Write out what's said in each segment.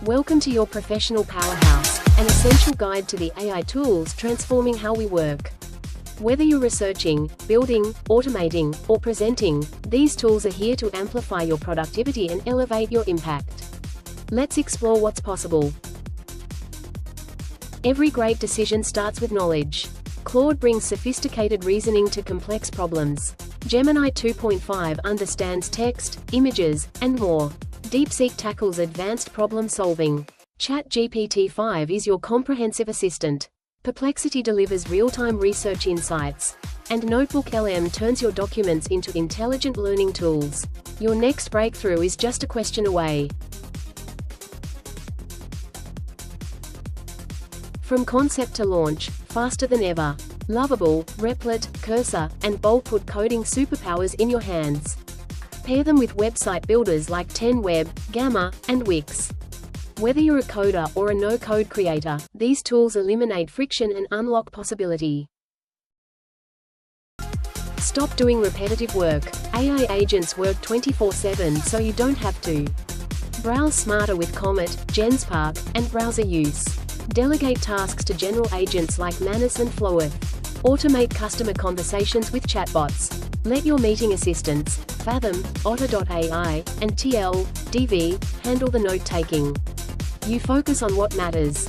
Welcome to your professional powerhouse, an essential guide to the AI tools transforming how we work. Whether you're researching, building, automating, or presenting, these tools are here to amplify your productivity and elevate your impact. Let's explore what's possible. Every great decision starts with knowledge. Claude brings sophisticated reasoning to complex problems. Gemini 2.5 understands text, images, and more. DeepSeek tackles advanced problem-solving. ChatGPT 5 is your comprehensive assistant. Perplexity delivers real-time research insights. And Notebook LM turns your documents into intelligent learning tools. Your next breakthrough is just a question away. From concept to launch, faster than ever. Lovable, Replit, Cursor, and Bold put coding superpowers in your hands. Pair them with website builders like 10Web, Gamma, and Wix. Whether you're a coder or a no-code creator, these tools eliminate friction and unlock possibility. Stop doing repetitive work. AI agents work 24/7 so you don't have to. Browse smarter with Comet, GenSpark, and browser use. Delegate tasks to general agents like Manus and Floweth. Automate customer conversations with chatbots. Let your meeting assistants, Fathom, Otter.ai, and TL/DV, handle the note-taking. You focus on what matters.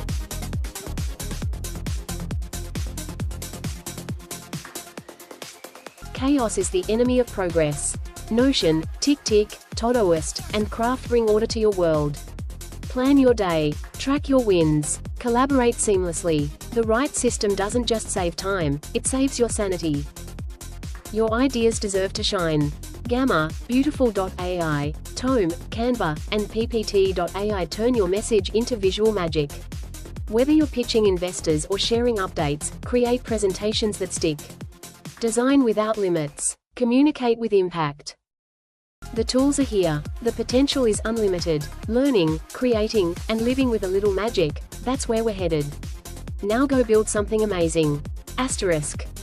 Chaos is the enemy of progress. Notion, TickTick, Todoist, and Craft bring order to your world. Plan your day. Track your wins. Collaborate seamlessly. The right system doesn't just save time, it saves your sanity. Your ideas deserve to shine. Gamma, Beautiful.ai, Tome, Canva, and PPT.ai turn your message into visual magic. Whether you're pitching investors or sharing updates, create presentations that stick. Design without limits. Communicate with impact. The tools are here. The potential is unlimited. Learning, creating, and living with a little magic, that's where we're headed. Now go build something amazing. *.